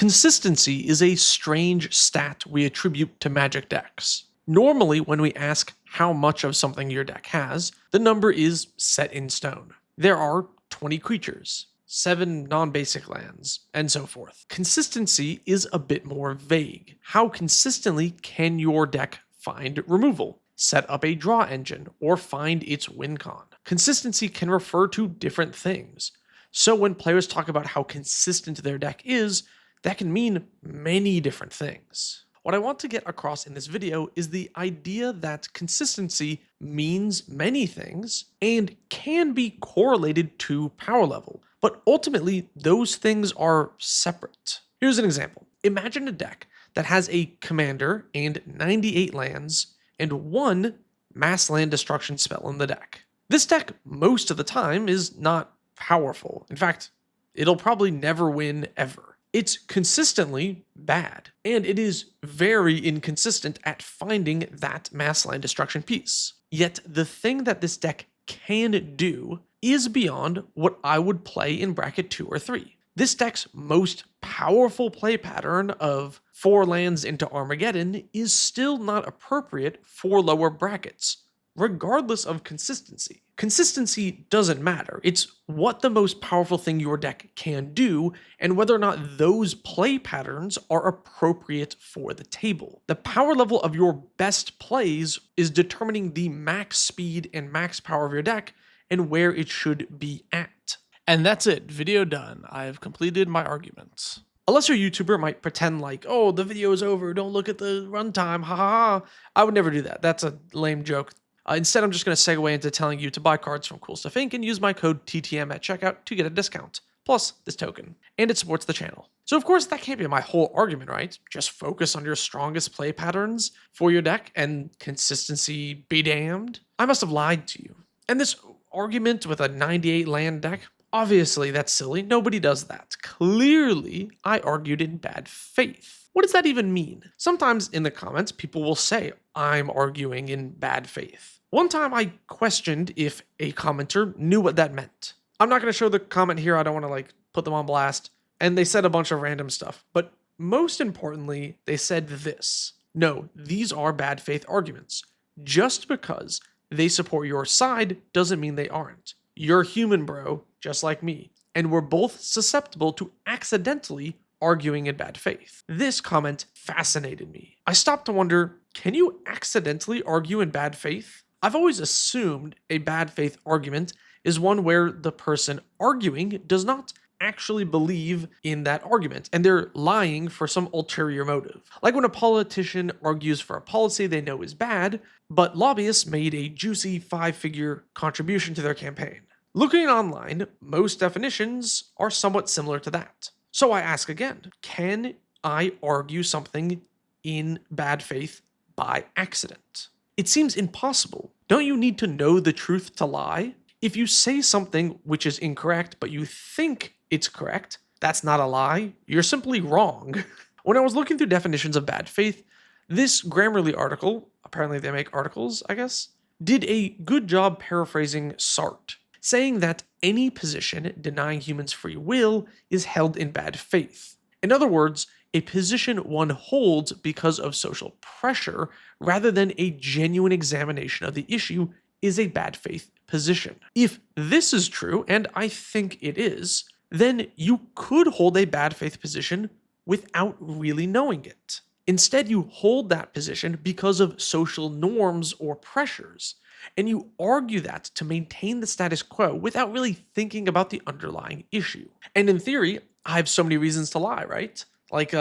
Consistency is a strange stat we attribute to Magic decks. Normally, when we ask how much of something your deck has, the number is set in stone. There are 20 creatures, 7 non-basic lands, and so forth. Consistency is a bit more vague. How consistently can your deck find removal, set up a draw engine, or find its win con? Consistency can refer to different things. So when players talk about how consistent their deck is, that can mean many different things. What I want to get across in this video is the idea that consistency means many things and can be correlated to power level, but ultimately those things are separate. Here's an example. Imagine a deck that has a commander and 98 lands and 1 mass land destruction spell in the deck. This deck most of the time is not powerful. In fact, it'll probably never win ever. It's consistently bad, and it is very inconsistent at finding that mass land destruction piece. Yet the thing that this deck can do is beyond what I would play in bracket 2 or 3. This deck's most powerful play pattern of 4 lands into Armageddon is still not appropriate for lower brackets, regardless of consistency. Consistency doesn't matter. It's what the most powerful thing your deck can do and whether or not those play patterns are appropriate for the table. The power level of your best plays is determining the max speed and max power of your deck and where it should be at. And that's it, video done. I've completed my arguments. A lesser YouTuber might pretend like, oh, the video is over, don't look at the runtime, ha ha ha. I would never do that. That's a lame joke. Instead, I'm just going to segue into telling you to buy cards from Cool Stuff Inc. and use my code TTM at checkout to get a discount, plus this token, and it supports the channel. So of course, that can't be my whole argument, right? Just focus on your strongest play patterns for your deck and consistency be damned. I must have lied to you. And this argument with a 98 land deck, obviously that's silly. Nobody does that. Clearly, I argued in bad faith. What does that even mean? Sometimes in the comments, people will say, I'm arguing in bad faith. One time I questioned if a commenter knew what that meant. I'm not going to show the comment here. I don't want to put them on blast. And they said a bunch of random stuff. But most importantly, they said this. No, these are bad faith arguments. Just because they support your side doesn't mean they aren't. You're human, bro, just like me. And we're both susceptible to accidentally arguing in bad faith. This comment fascinated me. I stopped to wonder, can you accidentally argue in bad faith? I've always assumed a bad faith argument is one where the person arguing does not actually believe in that argument and they're lying for some ulterior motive. Like when a politician argues for a policy they know is bad, but lobbyists made a juicy 5-figure contribution to their campaign. Looking online, most definitions are somewhat similar to that. So I ask again, can I argue something in bad faith by accident? It seems impossible. Don't you need to know the truth to lie? If you say something which is incorrect, but you think it's correct, that's not a lie. You're simply wrong. When I was looking through definitions of bad faith, this Grammarly article, apparently they make articles, I guess, did a good job paraphrasing Sartre, saying that any position denying humans free will is held in bad faith. In other words, a position one holds because of social pressure rather than a genuine examination of the issue is a bad faith position. If this is true, and I think it is, then you could hold a bad faith position without really knowing it. Instead, you hold that position because of social norms or pressures, and you argue that to maintain the status quo without really thinking about the underlying issue. And in theory, I have so many reasons to lie, right? Like,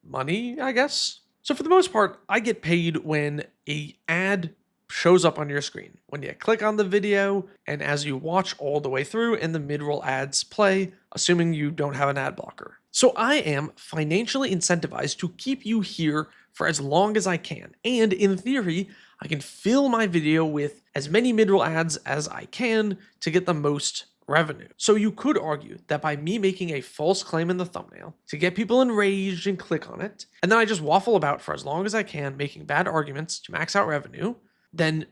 money, I guess? So for the most part, I get paid when an ad shows up on your screen. When you click on the video, and as you watch all the way through and the mid-roll ads play, assuming you don't have an ad blocker. So I am financially incentivized to keep you here for as long as I can. And in theory, I can fill my video with as many mid-roll ads as I can to get the most revenue. So you could argue that by me making a false claim in the thumbnail to get people enraged and click on it, and then I just waffle about for as long as I can, making bad arguments to max out revenue, then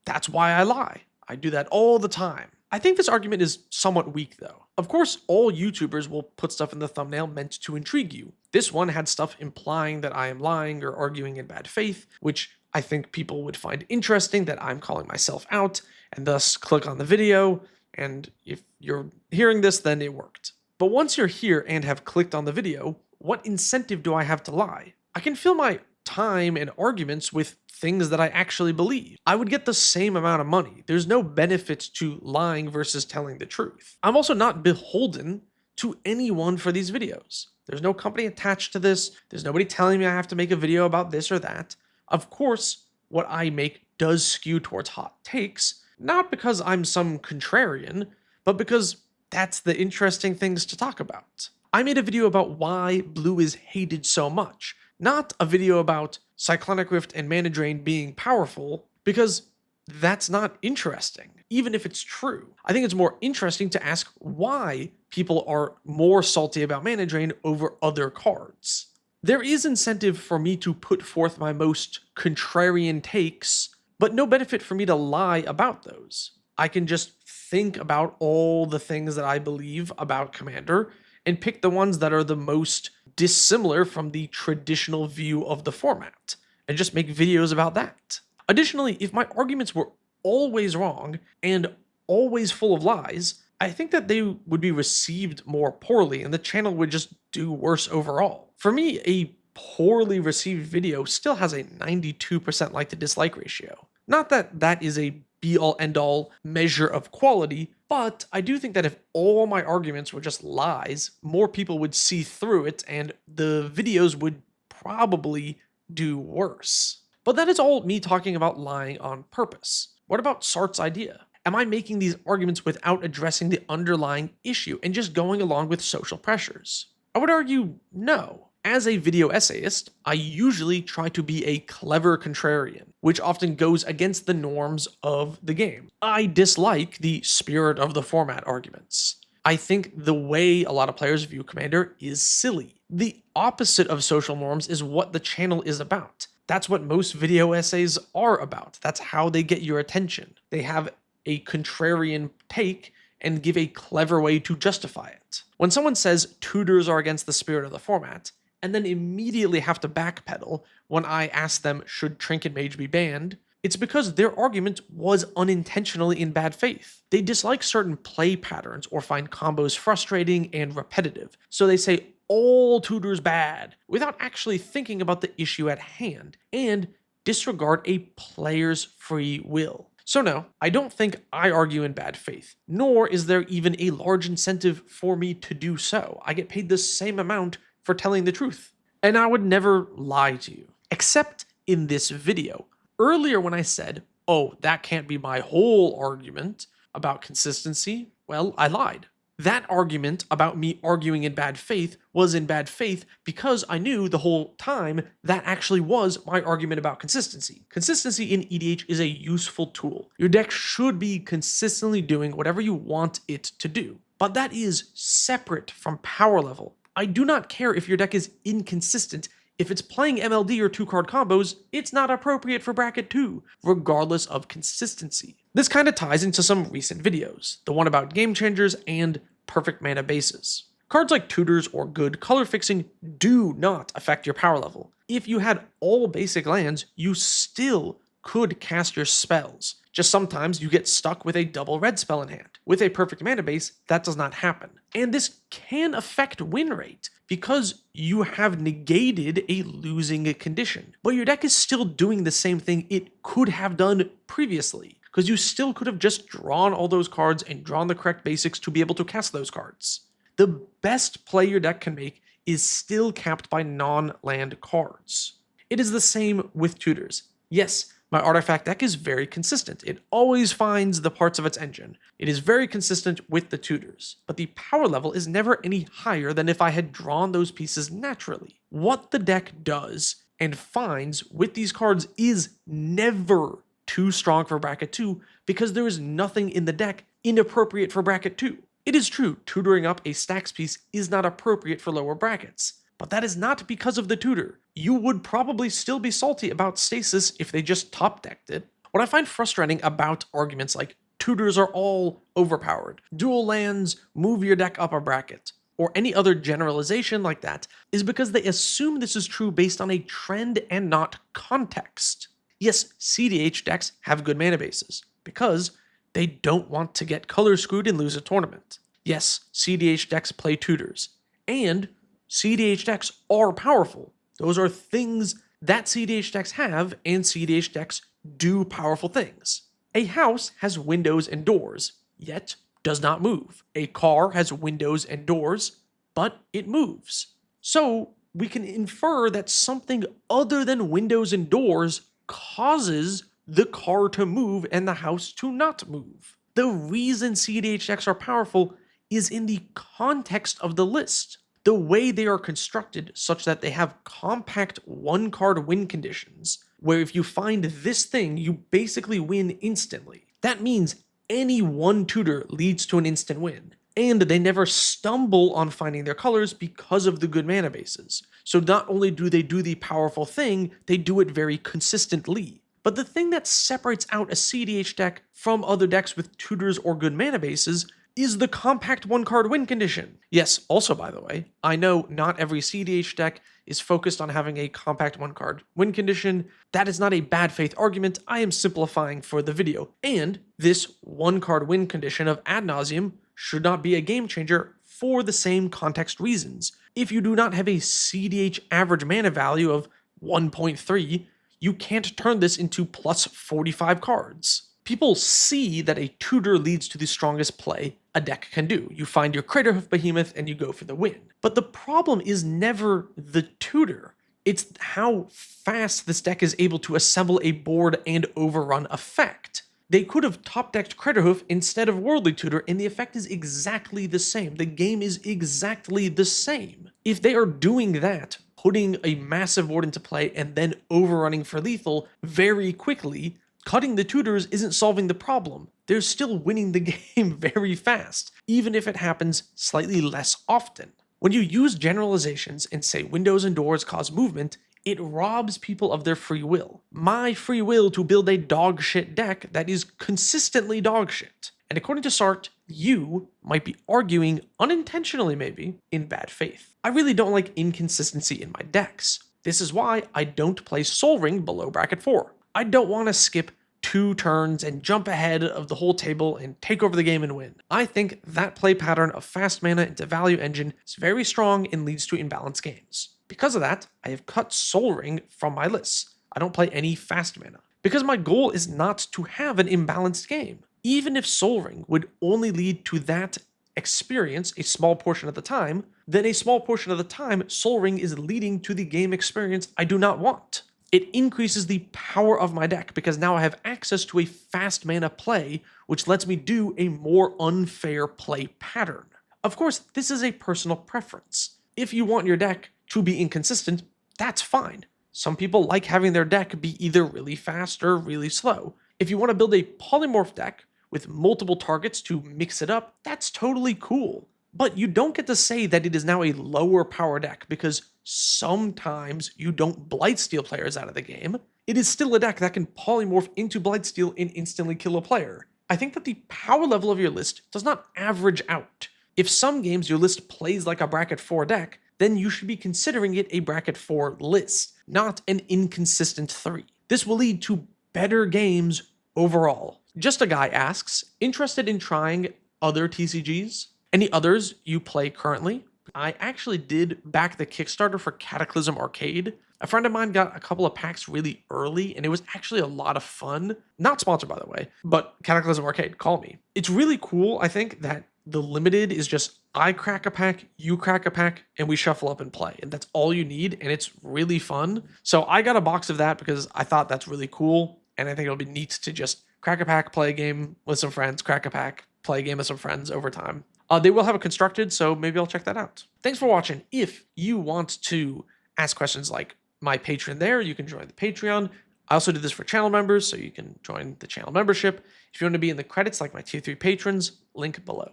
that's why I lie. I do that all the time. I think this argument is somewhat weak though. Of course, all YouTubers will put stuff in the thumbnail meant to intrigue you. This one had stuff implying that I am lying or arguing in bad faith, which I think people would find interesting that I'm calling myself out and thus click on the video. And if you're hearing this, then it worked. But once you're here and have clicked on the video, what incentive do I have to lie? I can fill my time and arguments with things that I actually believe. I would get the same amount of money. There's no benefit to lying versus telling the truth. I'm also not beholden to anyone for these videos. There's no company attached to this. There's nobody telling me I have to make a video about this or that. Of course, what I make does skew towards hot takes, not because I'm some contrarian, but because that's the interesting things to talk about. I made a video about why blue is hated so much, not a video about Cyclonic Rift and Mana Drain being powerful, because that's not interesting, even if it's true. I think it's more interesting to ask why people are more salty about Mana Drain over other cards. There is incentive for me to put forth my most contrarian takes, but no benefit for me to lie about those. I can just think about all the things that I believe about Commander and pick the ones that are the most dissimilar from the traditional view of the format, and just make videos about that. Additionally, if my arguments were always wrong and always full of lies, I think that they would be received more poorly and the channel would just do worse overall. For me, a poorly received video still has a 92% like to dislike ratio. Not that that is a be-all end-all measure of quality, but I do think that if all my arguments were just lies, more people would see through it and the videos would probably do worse. But that is all me talking about lying on purpose. What about Sart's idea? Am I making these arguments without addressing the underlying issue and just going along with social pressures? I would argue no. As a video essayist, I usually try to be a clever contrarian, which often goes against the norms of the game. I dislike the spirit of the format arguments. I think the way a lot of players view Commander is silly. The opposite of social norms is what the channel is about. That's what most video essays are about. That's how they get your attention. They have a contrarian take and give a clever way to justify it. When someone says tutors are against the spirit of the format, and then immediately have to backpedal when I ask them should Trinket Mage be banned, it's because their argument was unintentionally in bad faith. They dislike certain play patterns or find combos frustrating and repetitive, so they say all tutors bad without actually thinking about the issue at hand and disregard a player's free will. So no, I don't think I argue in bad faith, nor is there even a large incentive for me to do so. I get paid the same amount for telling the truth. And I would never lie to you, except in this video. Earlier when I said, oh, that can't be my whole argument about consistency, well, I lied. That argument about me arguing in bad faith was in bad faith because I knew the whole time that actually was my argument about consistency. Consistency in EDH is a useful tool. Your deck should be consistently doing whatever you want it to do, but that is separate from power level. I do not care if your deck is inconsistent. If it's playing MLD or 2-card combos, it's not appropriate for bracket 2, regardless of consistency. This kind of ties into some recent videos, the one about game changers and perfect mana bases. Cards like tutors or good color fixing do not affect your power level. If you had all basic lands, you still could cast your spells. Just sometimes you get stuck with a double red spell in hand. With a perfect mana base, that does not happen. And this can affect win rate because you have negated a losing condition. But your deck is still doing the same thing it could have done previously, because you still could have just drawn all those cards and drawn the correct basics to be able to cast those cards. The best play your deck can make is still capped by non-land cards. It is the same with tutors. Yes, my artifact deck is very consistent. It always finds the parts of its engine. It is very consistent with the tutors, but the power level is never any higher than if I had drawn those pieces naturally. What the deck does and finds with these cards is never too strong for bracket 2 because there is nothing in the deck inappropriate for bracket 2. It is true, tutoring up a stacks piece is not appropriate for lower brackets, but that is not because of the tutor. You would probably still be salty about stasis if they just top decked it. What I find frustrating about arguments like tutors are all overpowered, dual lands move your deck up a bracket, or any other generalization like that is because they assume this is true based on a trend and not context. Yes, CDH decks have good mana bases because they don't want to get color screwed and lose a tournament. Yes, CDH decks play tutors, and CDH decks are powerful. Those are things that CDH decks have, and CDH decks do powerful things. A house has windows and doors, yet does not move. A car has windows and doors, but it moves. So we can infer that something other than windows and doors causes the car to move and the house to not move. The reason CDH decks are powerful is in the context of the list. The way they are constructed such that they have compact one-card win conditions, where if you find this thing, you basically win instantly. That means any one tutor leads to an instant win, and they never stumble on finding their colors because of the good mana bases. So not only do they do the powerful thing, they do it very consistently. But the thing that separates out a CDH deck from other decks with tutors or good mana bases is the compact one-card win condition. Yes, also by the way, I know not every CDH deck is focused on having a compact one-card win condition. That is not a bad faith argument, I am simplifying for the video. And this one-card win condition of ad nauseum should not be a game changer for the same context reasons. If you do not have a CDH average mana value of 1.3, you can't turn this into plus 45 cards. People see that a tutor leads to the strongest play a deck can do. You find your Craterhoof Behemoth and you go for the win. But the problem is never the tutor. It's how fast this deck is able to assemble a board and overrun effect. They could have top-decked Craterhoof instead of Worldly Tutor, and the effect is exactly the same. The game is exactly the same. If they are doing that, putting a massive board into play and then overrunning for lethal very quickly, cutting the tutors isn't solving the problem. They're still winning the game very fast, even if it happens slightly less often. When you use generalizations and say windows and doors cause movement, it robs people of their free will. My free will to build a dog shit deck that is consistently dog shit. And according to Sart, you might be arguing, unintentionally maybe, in bad faith. I really don't like inconsistency in my decks. This is why I don't play Sol Ring below bracket 4. I don't want to skip 2 turns and jump ahead of the whole table and take over the game and win. I think that play pattern of fast mana into value engine is very strong and leads to imbalanced games. Because of that, I have cut Sol Ring from my lists. I don't play any fast mana, because my goal is not to have an imbalanced game. Even if Sol Ring would only lead to that experience a small portion of the time, then a small portion of the time Sol Ring is leading to the game experience I do not want. It increases the power of my deck because now I have access to a fast mana play, which lets me do a more unfair play pattern. Of course, this is a personal preference. If you want your deck to be inconsistent, that's fine. Some people like having their deck be either really fast or really slow. If you want to build a polymorph deck with multiple targets to mix it up, that's totally cool. But you don't get to say that it is now a lower power deck because sometimes you don't Blightsteel players out of the game. It is still a deck that can polymorph into Blightsteel and instantly kill a player. I think that the power level of your list does not average out. If some games your list plays like a bracket 4 deck, then you should be considering it a bracket 4 list, not an inconsistent 3. This will lead to better games overall. Just a Guy asks, interested in trying other TCGs? Any others you play currently? I actually did back the Kickstarter for Cataclysm Arcade. A friend of mine got a couple of packs really early, and it was actually a lot of fun. Not sponsored, by the way, but Cataclysm Arcade, call me. It's really cool, I think, that the limited is just I crack a pack, you crack a pack, and we shuffle up and play. And that's all you need, and it's really fun. So I got a box of that because I thought that's really cool, and I think it'll be neat to just crack a pack, play a game with some friends, crack a pack, play a game with some friends over time. They will have it constructed, so maybe I'll check that out. Thanks for watching. If you want to ask questions like my patron there, you can join the Patreon. I also do this for channel members, so you can join the channel membership. If you want to be in the credits like my tier 3 patrons, link below.